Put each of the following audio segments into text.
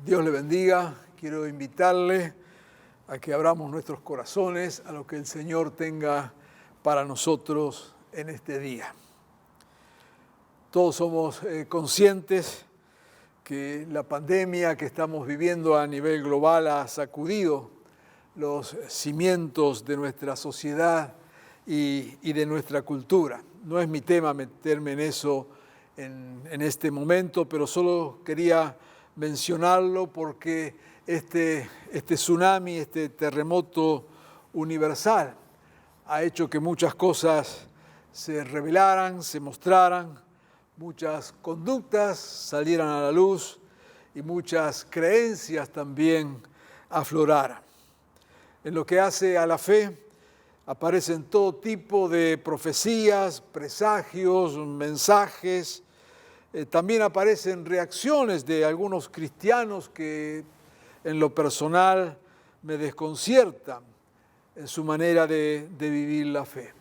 Dios le bendiga. Quiero invitarle a que abramos nuestros corazones a lo que el Señor tenga para nosotros en este día. Todos somos conscientes que la pandemia que estamos viviendo a nivel global ha sacudido los cimientos de nuestra sociedad y de nuestra cultura. No es mi tema meterme en eso en este momento, pero solo quería mencionarlo porque este tsunami, este terremoto universal ha hecho que muchas cosas se revelaran, se mostraran, muchas conductas salieran a la luz y muchas creencias también afloraran. En lo que hace a la fe, aparecen todo tipo de profecías, presagios, mensajes. También aparecen reacciones de algunos cristianos que en lo personal me desconciertan en su manera de vivir la fe.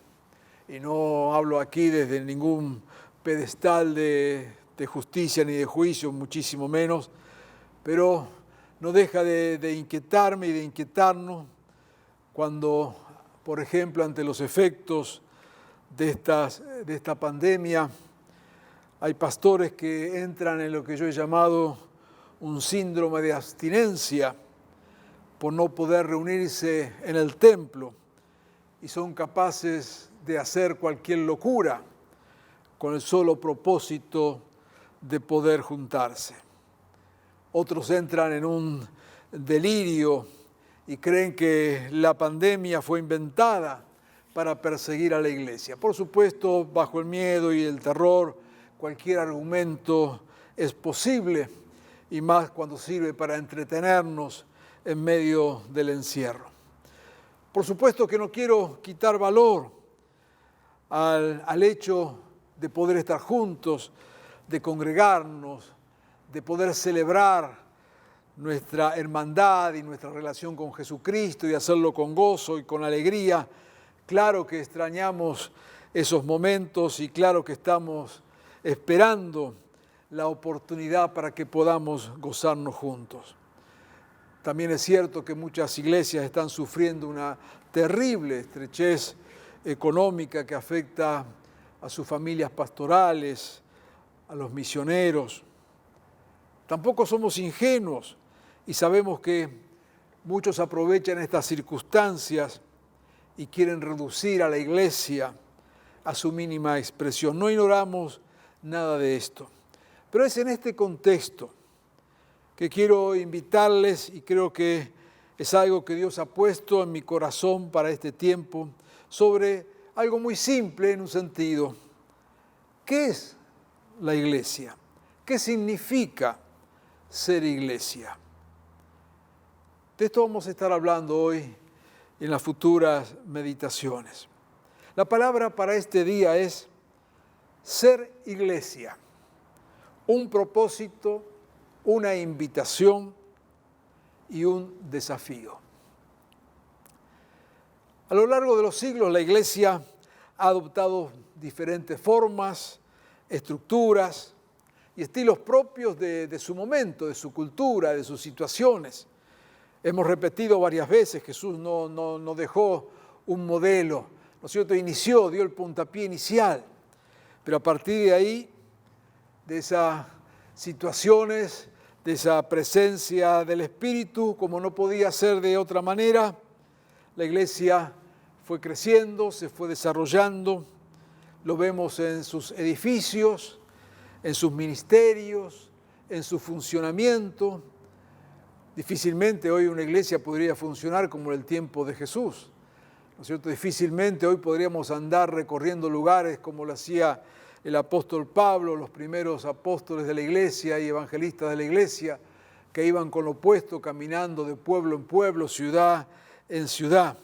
Y no hablo aquí desde ningún pedestal de justicia ni de juicio, muchísimo menos, pero no deja de inquietarme y de inquietarnos cuando, por ejemplo, ante los efectos de esta pandemia, hay pastores que entran en lo que yo he llamado un síndrome de abstinencia por no poder reunirse en el templo y son capaces de hacer cualquier locura con el solo propósito de poder juntarse. Otros entran en un delirio y creen que la pandemia fue inventada para perseguir a la iglesia. Por supuesto, bajo el miedo y el terror, cualquier argumento es posible, y más cuando sirve para entretenernos en medio del encierro. Por supuesto que no quiero quitar valor al hecho de poder estar juntos, de congregarnos, de poder celebrar nuestra hermandad y nuestra relación con Jesucristo y hacerlo con gozo y con alegría. Claro que extrañamos esos momentos y claro que estamos esperando la oportunidad para que podamos gozarnos juntos. También es cierto que muchas iglesias están sufriendo una terrible estrechez económica que afecta a sus familias pastorales, a los misioneros. Tampoco somos ingenuos y sabemos que muchos aprovechan estas circunstancias y quieren reducir a la iglesia a su mínima expresión. No ignoramos nada de esto. Pero es en este contexto que quiero invitarles, y creo que es algo que Dios ha puesto en mi corazón para este tiempo, sobre algo muy simple en un sentido. ¿Qué es la iglesia? ¿Qué significa ser iglesia? De esto vamos a estar hablando hoy en las futuras meditaciones. La palabra para este día es ser iglesia, un propósito, una invitación y un desafío. A lo largo de los siglos, la iglesia ha adoptado diferentes formas, estructuras y estilos propios de su momento, de su cultura, de sus situaciones. Hemos repetido varias veces, Jesús no dejó un modelo, ¿no es cierto? Inició, dio el puntapié inicial, pero a partir de ahí, de esas situaciones, de esa presencia del Espíritu, como no podía ser de otra manera, la iglesia fue creciendo, se fue desarrollando, lo vemos en sus edificios, en sus ministerios, en su funcionamiento. Difícilmente hoy una iglesia podría funcionar como en el tiempo de Jesús, ¿no es cierto? Difícilmente hoy podríamos andar recorriendo lugares como lo hacía el apóstol Pablo, los primeros apóstoles de la iglesia y evangelistas de la iglesia, que iban con lo opuesto, caminando de pueblo en pueblo, ciudad en ciudad.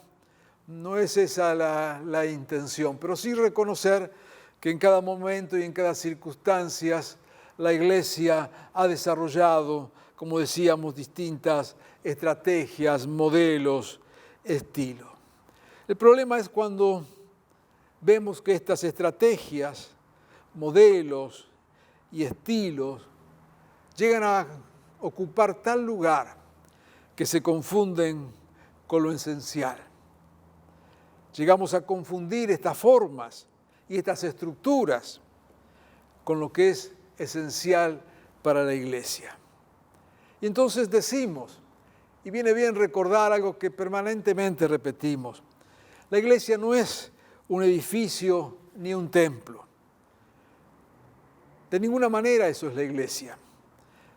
No es esa la intención, pero sí reconocer que en cada momento y en cada circunstancia la iglesia ha desarrollado, como decíamos, distintas estrategias, modelos, estilos. El problema es cuando vemos que estas estrategias, modelos y estilos llegan a ocupar tal lugar que se confunden con lo esencial. Llegamos a confundir estas formas y estas estructuras con lo que es esencial para la iglesia. Y entonces decimos, y viene bien recordar algo que permanentemente repetimos, la iglesia no es un edificio ni un templo. De ninguna manera eso es la iglesia.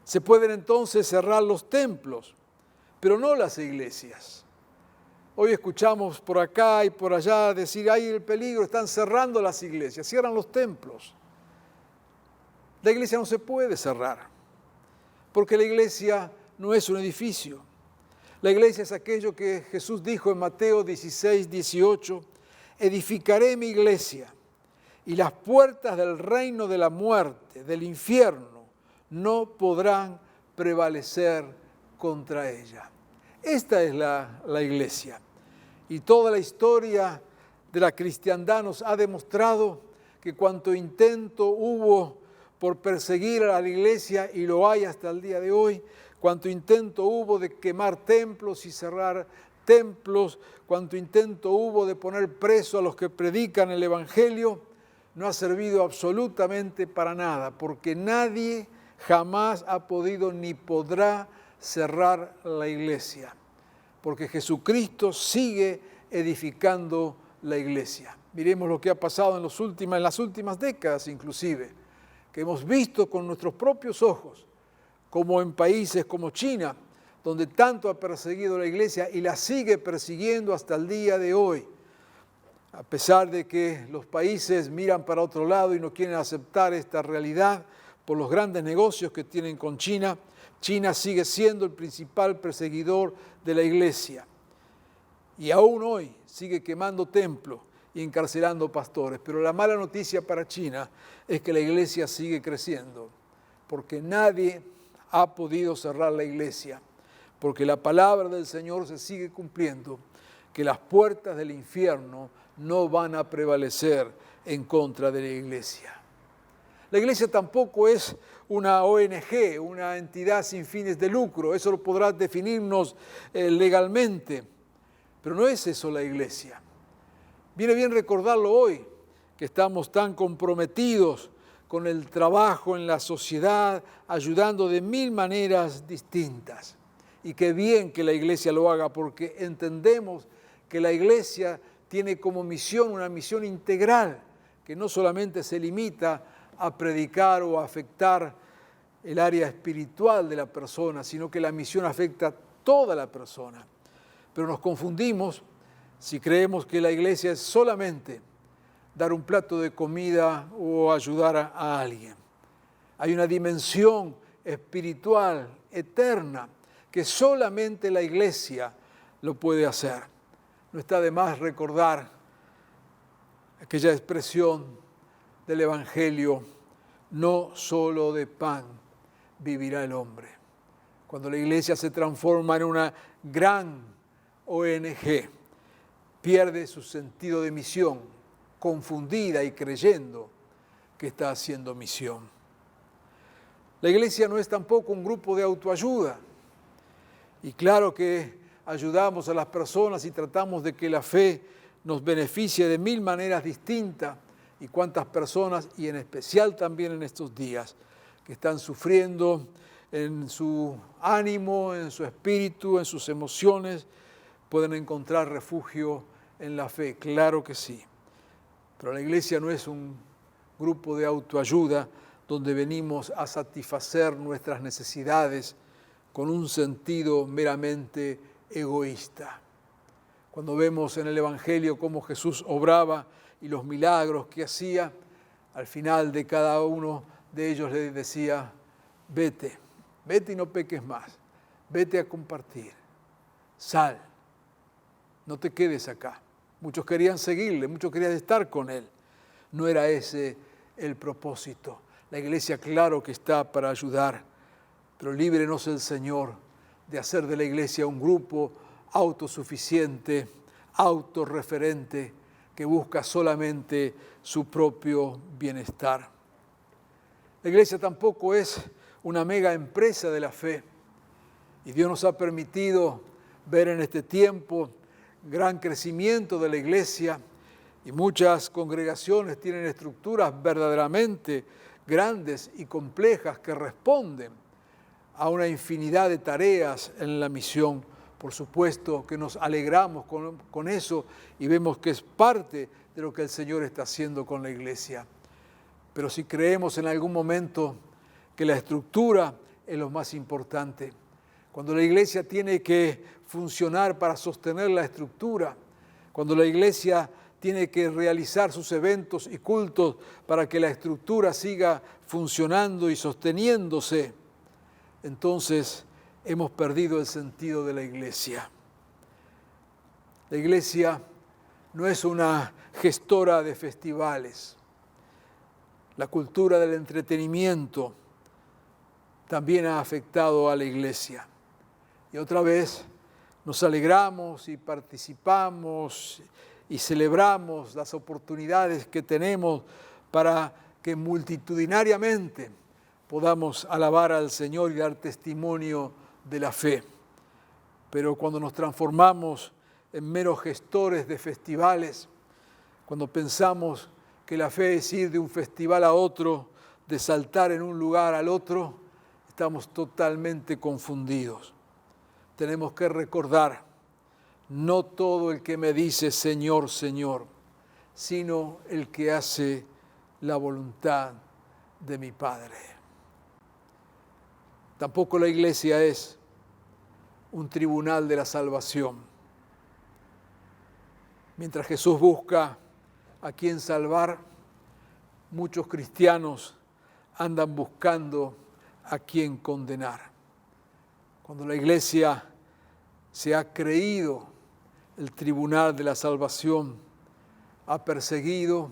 Se pueden entonces cerrar los templos, pero no las iglesias. Hoy escuchamos por acá y por allá decir, hay el peligro, están cerrando las iglesias, cierran los templos. La iglesia no se puede cerrar, porque la iglesia no es un edificio. La iglesia es aquello que Jesús dijo en Mateo 16, 18, edificaré mi iglesia y las puertas del reino de la muerte, del infierno, no podrán prevalecer contra ella. Esta es la iglesia. Y toda la historia de la cristiandad nos ha demostrado que cuanto intento hubo por perseguir a la iglesia, y lo hay hasta el día de hoy, cuanto intento hubo de quemar templos y cerrar templos, cuanto intento hubo de poner preso a los que predican el evangelio, no ha servido absolutamente para nada, porque nadie jamás ha podido ni podrá cerrar la iglesia, porque Jesucristo sigue edificando la iglesia. Miremos lo que ha pasado en las últimas décadas inclusive, que hemos visto con nuestros propios ojos, como en países como China, donde tanto ha perseguido la iglesia y la sigue persiguiendo hasta el día de hoy. A pesar de que los países miran para otro lado y no quieren aceptar esta realidad por los grandes negocios que tienen con China, China sigue siendo el principal perseguidor de la iglesia. Y aún hoy sigue quemando templos y encarcelando pastores. Pero la mala noticia para China es que la iglesia sigue creciendo, porque nadie ha podido cerrar la iglesia, porque la palabra del Señor se sigue cumpliendo, que las puertas del infierno no van a prevalecer en contra de la iglesia. La iglesia tampoco es una ONG, una entidad sin fines de lucro, eso lo podrá definirnos legalmente, pero no es eso la iglesia. Viene bien recordarlo hoy, que estamos tan comprometidos con el trabajo en la sociedad, ayudando de mil maneras distintas. Y qué bien que la iglesia lo haga, porque entendemos que la iglesia tiene como misión una misión integral, que no solamente se limita a predicar o a afectar el área espiritual de la persona, sino que la misión afecta a toda la persona. Pero nos confundimos si creemos que la iglesia es solamente dar un plato de comida o ayudar a alguien. Hay una dimensión espiritual, eterna, que solamente la iglesia lo puede hacer. No está de más recordar aquella expresión del Evangelio, no solo de pan vivirá el hombre. Cuando la iglesia se transforma en una gran ONG, pierde su sentido de misión, confundida y creyendo que está haciendo misión. La iglesia no es tampoco un grupo de autoayuda. Y claro que ayudamos a las personas y tratamos de que la fe nos beneficie de mil maneras distintas, y cuántas personas, y en especial también en estos días, que están sufriendo en su ánimo, en su espíritu, en sus emociones, pueden encontrar refugio en la fe, claro que sí. Pero la iglesia no es un grupo de autoayuda donde venimos a satisfacer nuestras necesidades con un sentido meramente egoísta. Cuando vemos en el Evangelio cómo Jesús obraba y los milagros que hacía, al final de cada uno de ellos le decía, vete y no peques más, vete a compartir, sal, no te quedes acá. Muchos querían seguirle, muchos querían estar con él. No era ese el propósito. La iglesia, claro que está para ayudar, pero líbrenos el Señor de hacer de la iglesia un grupo autosuficiente, autorreferente, que busca solamente su propio bienestar. La iglesia tampoco es una mega empresa de la fe, Y Dios nos ha permitido ver en este tiempo gran crecimiento de la iglesia, y muchas congregaciones tienen estructuras verdaderamente grandes y complejas que responden a una infinidad de tareas en la misión. Por supuesto que nos alegramos con eso y vemos que es parte de lo que el Señor está haciendo con la iglesia. Pero si creemos en algún momento que la estructura es lo más importante, cuando la iglesia tiene que funcionar para sostener la estructura, cuando la iglesia tiene que realizar sus eventos y cultos para que la estructura siga funcionando y sosteniéndose, entonces hemos perdido el sentido de la iglesia. La iglesia no es una gestora de festivales. La cultura del entretenimiento también ha afectado a la iglesia. Y otra vez nos alegramos y participamos y celebramos las oportunidades que tenemos para que multitudinariamente podamos alabar al Señor y dar testimonio de la fe. Pero cuando nos transformamos en meros gestores de festivales, cuando pensamos que la fe es ir de un festival a otro, de saltar en un lugar al otro, estamos totalmente confundidos. Tenemos que recordar, no todo el que me dice Señor, Señor, sino el que hace la voluntad de mi Padre. Tampoco la iglesia es un tribunal de la salvación. Mientras Jesús busca a quien salvar, muchos cristianos andan buscando a quien condenar. Cuando la iglesia se ha creído el tribunal de la salvación, ha perseguido,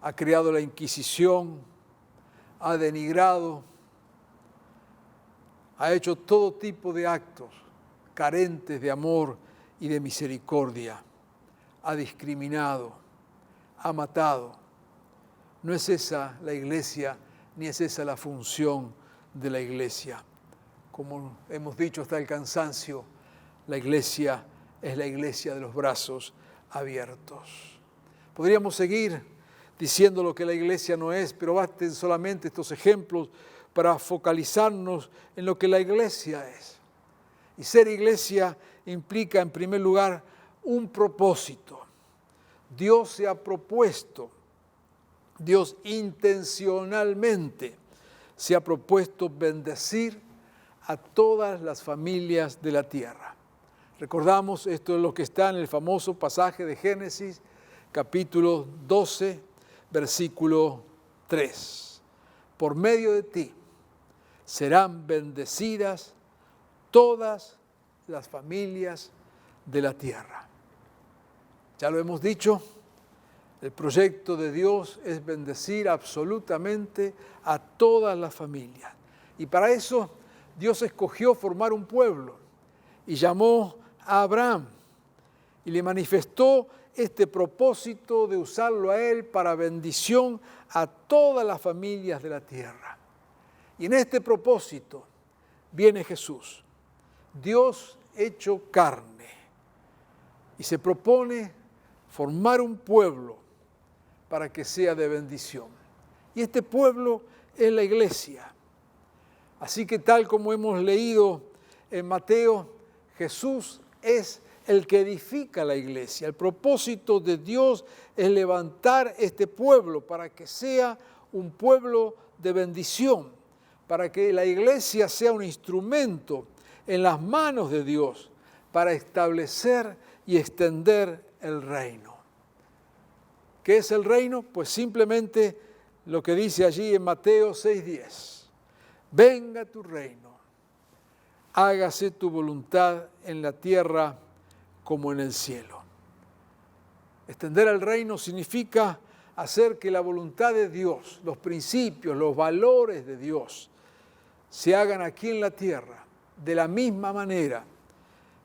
ha creado la Inquisición, ha denigrado, ha hecho todo tipo de actos carentes de amor y de misericordia, ha discriminado, ha matado. No es esa la iglesia, ni es esa la función de la iglesia. Como hemos dicho hasta el cansancio, la iglesia es la iglesia de los brazos abiertos. Podríamos seguir diciendo lo que la iglesia no es, pero basten solamente estos ejemplos para focalizarnos en lo que la iglesia es. Y ser iglesia implica, en primer lugar, un propósito. Dios se ha propuesto, Dios intencionalmente se ha propuesto bendecir a todas las familias de la tierra. Recordamos, esto es lo que está en el famoso pasaje de Génesis, capítulo 12, versículo 3. Por medio de ti serán bendecidas todas las familias de la tierra. Ya lo hemos dicho, el proyecto de Dios es bendecir absolutamente a todas las familias. Y para eso Dios escogió formar un pueblo y llamó a Abraham y le manifestó este propósito de usarlo a él para bendición a todas las familias de la tierra. Y en este propósito viene Jesús, Dios hecho carne, y se propone formar un pueblo para que sea de bendición. Y este pueblo es la iglesia. Así que tal como hemos leído en Mateo, Jesús es el que edifica la iglesia. El propósito de Dios es levantar este pueblo para que sea un pueblo de bendición, para que la iglesia sea un instrumento en las manos de Dios para establecer y extender el reino. ¿Qué es el reino? Pues simplemente lo que dice allí en Mateo 6:10. Venga tu reino, hágase tu voluntad en la tierra como en el cielo. Extender el reino significa hacer que la voluntad de Dios, los principios, los valores de Dios, se hagan aquí en la tierra de la misma manera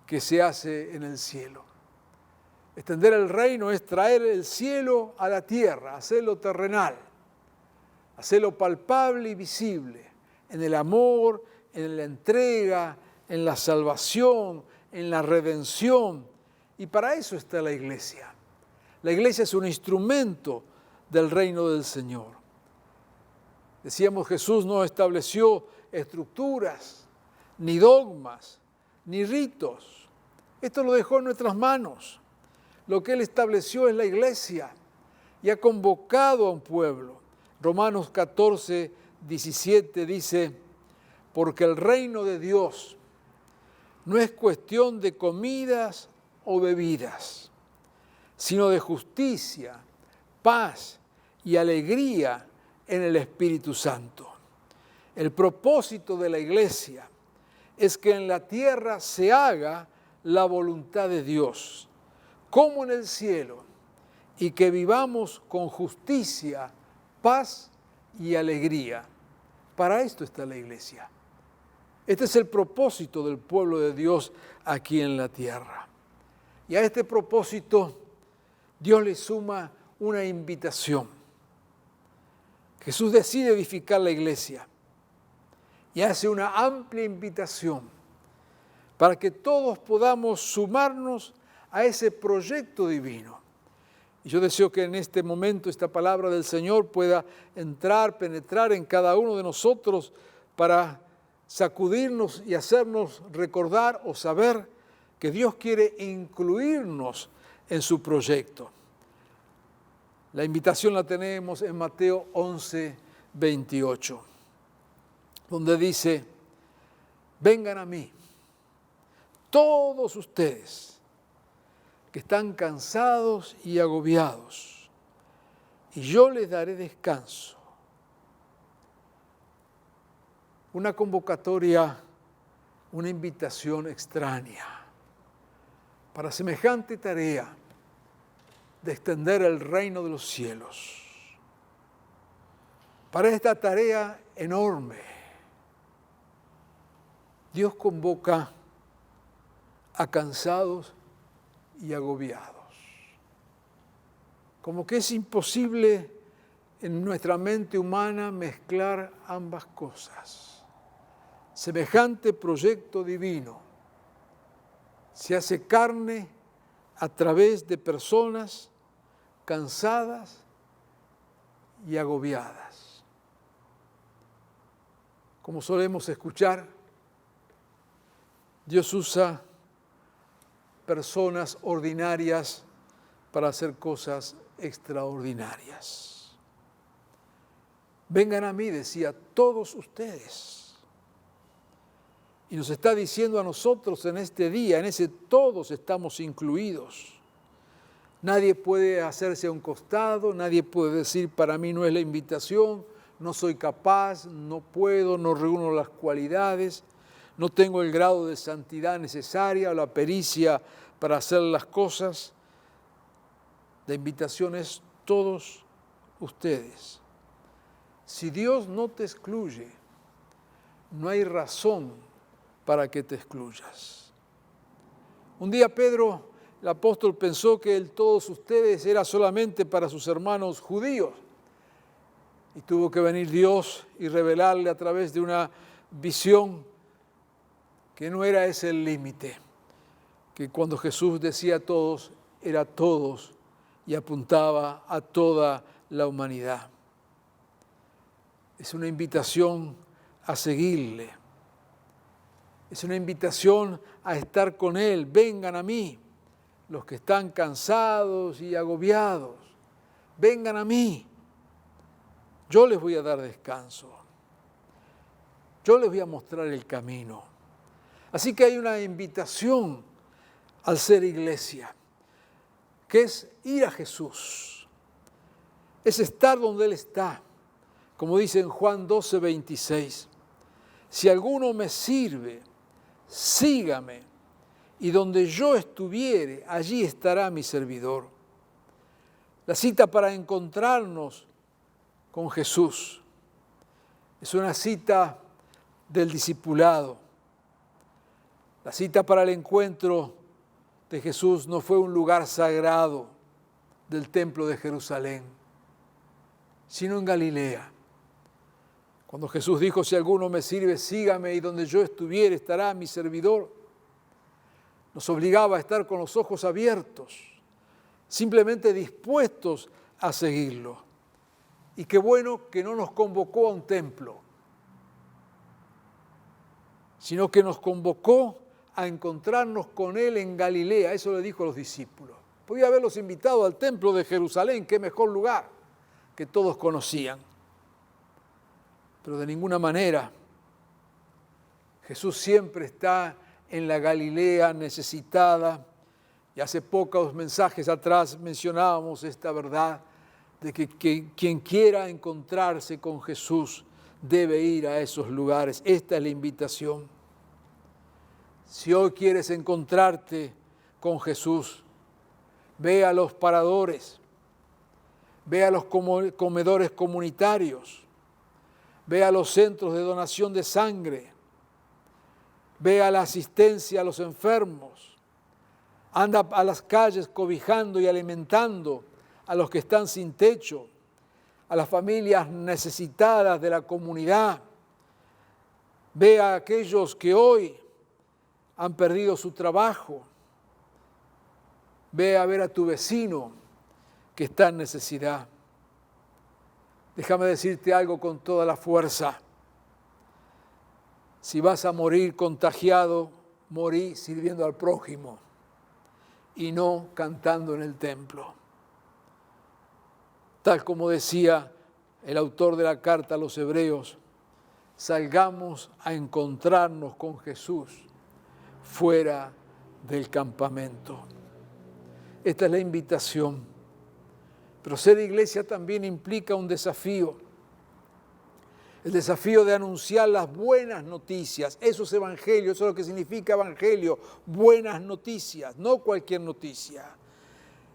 que se hace en el cielo. Extender el reino es traer el cielo a la tierra, hacerlo terrenal, hacerlo palpable y visible, en el amor, en la entrega, en la salvación, en la redención. Y para eso está la iglesia. La iglesia es un instrumento del reino del Señor. Decíamos, Jesús no estableció estructuras, ni dogmas, ni ritos. Esto lo dejó en nuestras manos. Lo que Él estableció es la iglesia y ha convocado a un pueblo. Romanos 14, 17 dice, porque el reino de Dios no es cuestión de comidas o bebidas, sino de justicia, paz y alegría en el Espíritu Santo. El propósito de la iglesia es que en la tierra se haga la voluntad de Dios, como en el cielo, y que vivamos con justicia, paz y alegría. Para esto está la iglesia. Este es el propósito del pueblo de Dios aquí en la tierra. Y a este propósito Dios le suma una invitación. Jesús decide edificar la iglesia y hace una amplia invitación para que todos podamos sumarnos a ese proyecto divino. Y yo deseo que en este momento esta palabra del Señor pueda entrar, penetrar en cada uno de nosotros para sacudirnos y hacernos recordar o saber que Dios quiere incluirnos en su proyecto. La invitación la tenemos en Mateo 11, 28, donde dice, vengan a mí, todos ustedes que están cansados y agobiados, y yo les daré descanso. Una convocatoria, una invitación extraña para semejante tarea de extender el reino de los cielos. Para esta tarea enorme, Dios convoca a cansados y agobiados. Como que es imposible en nuestra mente humana mezclar ambas cosas. Semejante proyecto divino se hace carne a través de personas cansadas y agobiadas. Como solemos escuchar, Dios usa personas ordinarias para hacer cosas extraordinarias. Vengan a mí, decía, todos ustedes. Y nos está diciendo a nosotros en este día, en ese todos estamos incluidos. Nadie puede hacerse a un costado, nadie puede decir, para mí no es la invitación, no soy capaz, no puedo, no reúno las cualidades, no tengo el grado de santidad necesaria o la pericia para hacer las cosas. La invitación es todos ustedes. Si Dios no te excluye, no hay razón para que te excluyas. Un día Pedro, el apóstol, pensó que el todos ustedes era solamente para sus hermanos judíos. Y tuvo que venir Dios y revelarle a través de una visión que no era ese el límite, que cuando Jesús decía todos, era todos y apuntaba a toda la humanidad. Es una invitación a seguirle. Es una invitación a estar con Él. Vengan a mí, los que están cansados y agobiados. Vengan a mí. Yo les voy a dar descanso. Yo les voy a mostrar el camino. Así que hay una invitación al ser iglesia, que es ir a Jesús. Es estar donde Él está. Como dice en Juan 12, 26. Si alguno me sirve, sígame, y donde yo estuviere, allí estará mi servidor. La cita para encontrarnos con Jesús es una cita del discipulado. La cita para el encuentro de Jesús no fue un lugar sagrado del templo de Jerusalén, sino en Galilea, Cuando Jesús dijo, si alguno me sirve, sígame, y donde yo estuviere estará mi servidor, nos obligaba a estar con los ojos abiertos, simplemente dispuestos a seguirlo. Y qué bueno que no nos convocó a un templo, sino que nos convocó a encontrarnos con Él en Galilea. Eso le dijo a los discípulos. Podía haberlos invitado al templo de Jerusalén, qué mejor lugar que todos conocían. Pero de ninguna manera. Jesús siempre está en la Galilea necesitada. Y hace pocos mensajes atrás mencionábamos esta verdad de que quien quiera encontrarse con Jesús debe ir a esos lugares. Esta es la invitación. Si hoy quieres encontrarte con Jesús, ve a los paradores, ve a los comedores comunitarios, ve a los centros de donación de sangre, ve a la asistencia a los enfermos, anda a las calles cobijando y alimentando a los que están sin techo, a las familias necesitadas de la comunidad, ve a aquellos que hoy han perdido su trabajo, ve a ver a tu vecino que está en necesidad. Déjame decirte algo con toda la fuerza. Si vas a morir contagiado, morí sirviendo al prójimo y no cantando en el templo. Tal como decía el autor de la carta a los Hebreos, salgamos a encontrarnos con Jesús fuera del campamento. Esta es la invitación. Pero ser iglesia también implica un desafío. El desafío de anunciar las buenas noticias. Eso es evangelio, eso es lo que significa evangelio. Buenas noticias, no cualquier noticia.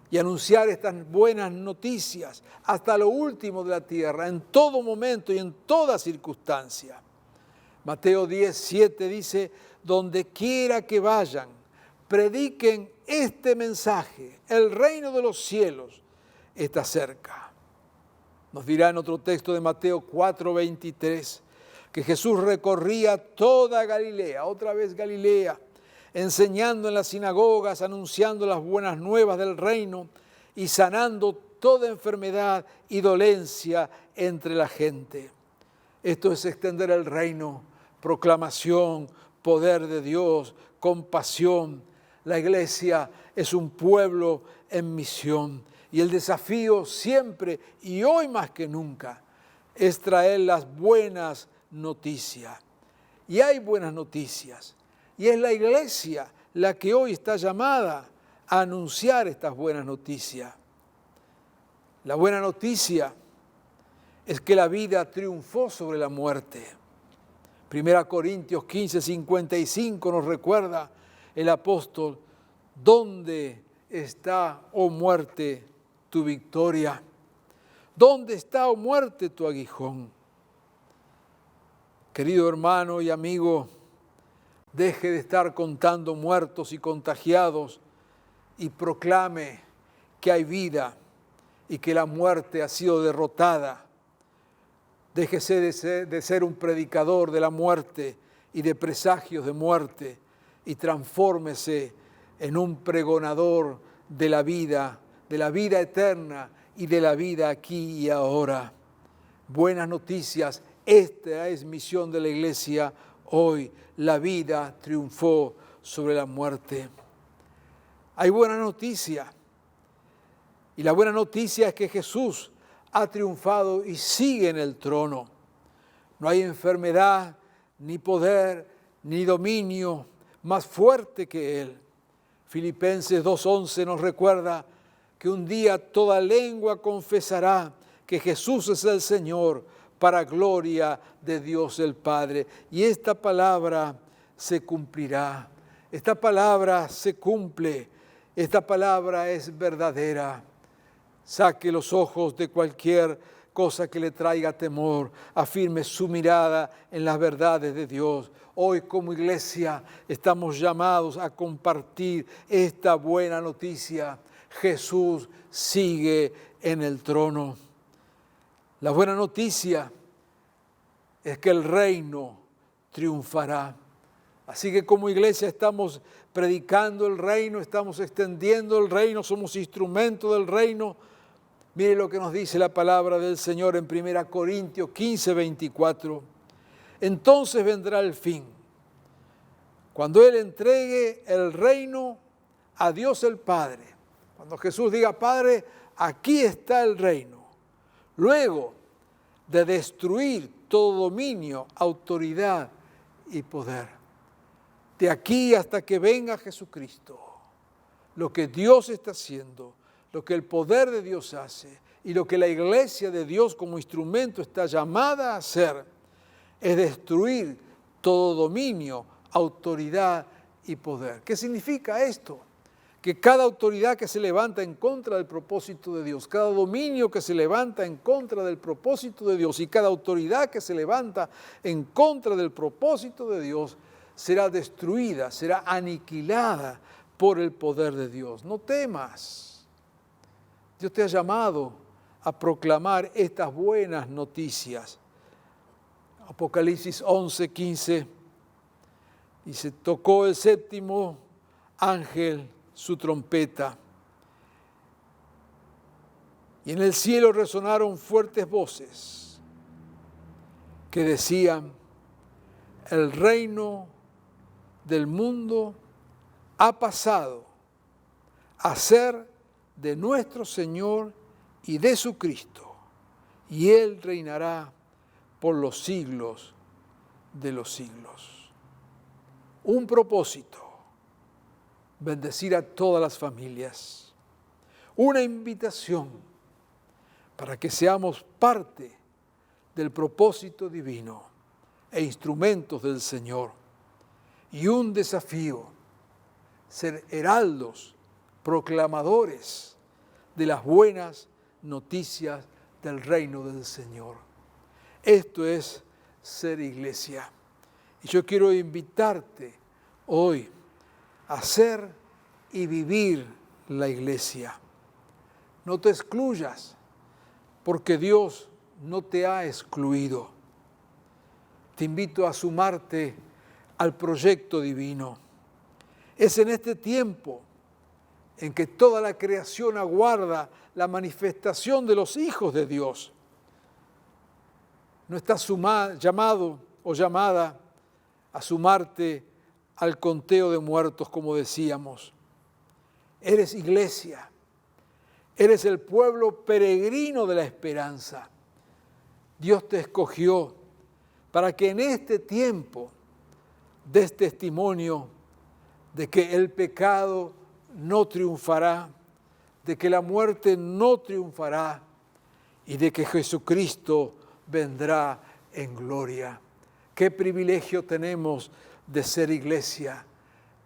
Y anunciar estas buenas noticias hasta lo último de la tierra, en todo momento y en toda circunstancia. Mateo 10:7 dice, donde quiera que vayan, prediquen este mensaje, el reino de los cielos está cerca. Nos dirá en otro texto de Mateo 4:23 que Jesús recorría toda Galilea, otra vez Galilea, enseñando en las sinagogas, anunciando las buenas nuevas del reino y sanando toda enfermedad y dolencia entre la gente. Esto es extender el reino, proclamación, poder de Dios, compasión. La iglesia es un pueblo en misión y el desafío siempre y hoy más que nunca es traer las buenas noticias. Y hay buenas noticias y es la iglesia la que hoy está llamada a anunciar estas buenas noticias. La buena noticia es que la vida triunfó sobre la muerte. 1 Corintios 15:55 nos recuerda el apóstol, ¿dónde está, oh muerte, tu victoria? ¿Dónde está, oh muerte, tu aguijón? Querido hermano y amigo, deje de estar contando muertos y contagiados y proclame que hay vida y que la muerte ha sido derrotada. Déjese de ser un predicador de la muerte y de presagios de muerte y transfórmese en un pregonador de la vida eterna y de la vida aquí y ahora. Buenas noticias, esta es misión de la iglesia hoy. La vida triunfó sobre la muerte. Hay buena noticia y la buena noticia es que Jesús ha triunfado y sigue en el trono. No hay enfermedad, ni poder, ni dominio más fuerte que Él. Filipenses 2:11 nos recuerda que un día toda lengua confesará que Jesús es el Señor para gloria de Dios el Padre. Y esta palabra se cumplirá. Esta palabra se cumple. Esta palabra es verdadera. Saque los ojos de cualquier cosa que le traiga temor. Afirme su mirada en las verdades de Dios. Hoy como iglesia estamos llamados a compartir esta buena noticia. Jesús sigue en el trono. La buena noticia es que el reino triunfará. Así que como iglesia estamos predicando el reino, estamos extendiendo el reino, somos instrumentos del reino. Mire lo que nos dice la palabra del Señor en 1 Corintios 15, 24. Entonces vendrá el fin, cuando Él entregue el reino a Dios el Padre. Cuando Jesús diga, Padre, aquí está el reino. Luego de destruir todo dominio, autoridad y poder. De aquí hasta que venga Jesucristo, lo que Dios está haciendo, lo que el poder de Dios hace y lo que la iglesia de Dios como instrumento está llamada a hacer, es destruir todo dominio, autoridad y poder. ¿Qué significa esto? Que cada autoridad que se levanta en contra del propósito de Dios, cada dominio que se levanta en contra del propósito de Dios y cada autoridad que se levanta en contra del propósito de Dios será destruida, será aniquilada por el poder de Dios. No temas. Dios te ha llamado a proclamar estas buenas noticias. Apocalipsis 11, 15 dice, tocó el séptimo ángel su trompeta y en el cielo resonaron fuertes voces que decían, el reino del mundo ha pasado a ser de nuestro Señor y de su Cristo, y Él reinará por los siglos de los siglos. Un propósito, bendecir a todas las familias. Una invitación para que seamos parte del propósito divino e instrumentos del Señor. Y un desafío, ser heraldos, proclamadores de las buenas noticias del reino del Señor. Esto es ser iglesia. Y yo quiero invitarte hoy a ser y vivir la iglesia. No te excluyas, porque Dios no te ha excluido. Te invito a sumarte al proyecto divino. Es en este tiempo en que toda la creación aguarda la manifestación de los hijos de Dios. No estás llamado o llamada a sumarte al conteo de muertos, como decíamos. Eres iglesia, eres el pueblo peregrino de la esperanza. Dios te escogió para que en este tiempo des testimonio de que el pecado no triunfará, de que la muerte no triunfará y de que Jesucristo vendrá en gloria. Qué privilegio tenemos de ser iglesia,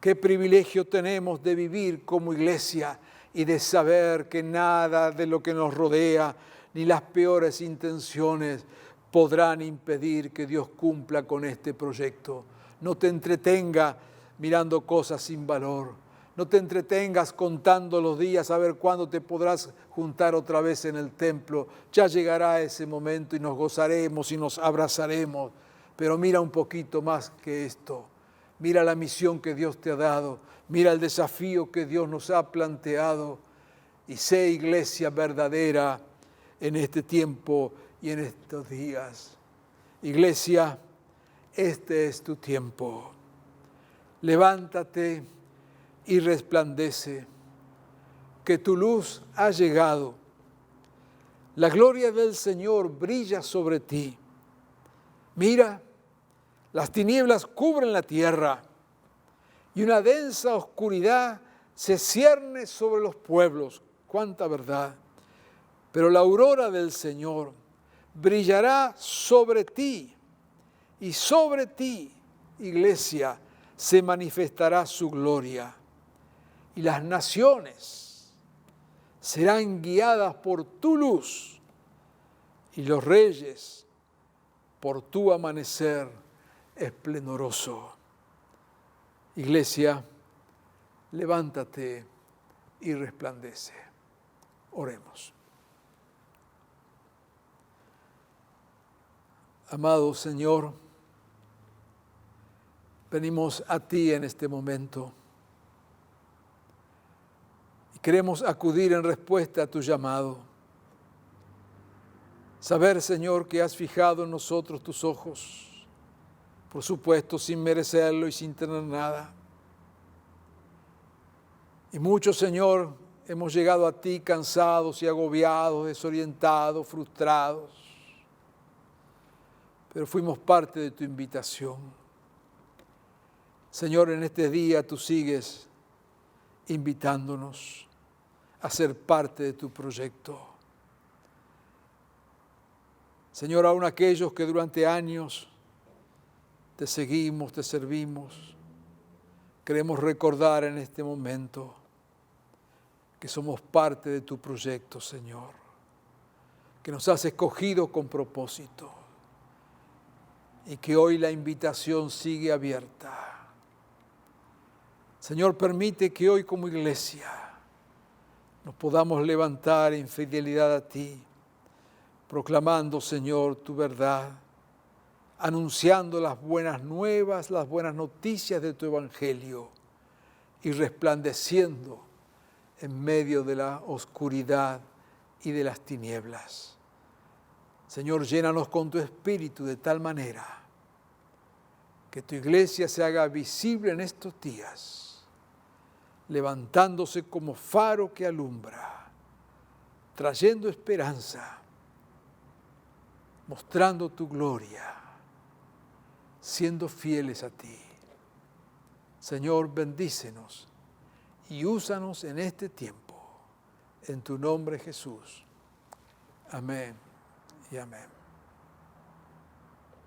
qué privilegio tenemos de vivir como iglesia y de saber que nada de lo que nos rodea, ni las peores intenciones, podrán impedir que Dios cumpla con este proyecto. No te entretenga mirando cosas sin valor. No te entretengas contando los días a ver cuándo te podrás juntar otra vez en el templo. Ya llegará ese momento y nos gozaremos y nos abrazaremos. Pero mira un poquito más que esto. Mira la misión que Dios te ha dado. Mira el desafío que Dios nos ha planteado. Y sé iglesia verdadera en este tiempo y en estos días. Iglesia, este es tu tiempo. Levántate y resplandece, que tu luz ha llegado. La gloria del Señor brilla sobre ti. Mira, las tinieblas cubren la tierra y una densa oscuridad se cierne sobre los pueblos. ¡Cuánta verdad! Pero la aurora del Señor brillará sobre ti y sobre ti, iglesia, se manifestará su gloria. Y las naciones serán guiadas por tu luz y los reyes por tu amanecer esplendoroso. Iglesia, levántate y resplandece. Oremos. Amado Señor, venimos a ti en este momento y queremos acudir en respuesta a tu llamado. Saber, Señor, que has fijado en nosotros tus ojos, por supuesto, sin merecerlo y sin tener nada. Y muchos, Señor, hemos llegado a ti cansados y agobiados, desorientados, frustrados. Pero fuimos parte de tu invitación. Señor, en este día tú sigues invitándonos a ser parte de tu proyecto. Señor, aún aquellos que durante años te seguimos, te servimos, queremos recordar en este momento que somos parte de tu proyecto, Señor, que nos has escogido con propósito y que hoy la invitación sigue abierta. Señor, permite que hoy como iglesia nos podamos levantar en fidelidad a ti, proclamando, Señor, tu verdad, anunciando las buenas nuevas, las buenas noticias de tu evangelio y resplandeciendo en medio de la oscuridad y de las tinieblas. Señor, llénanos con tu espíritu de tal manera que tu iglesia se haga visible en estos días, levantándose como faro que alumbra, trayendo esperanza, mostrando tu gloria, siendo fieles a ti. Señor, bendícenos y úsanos en este tiempo. En tu nombre, Jesús. Amén y amén.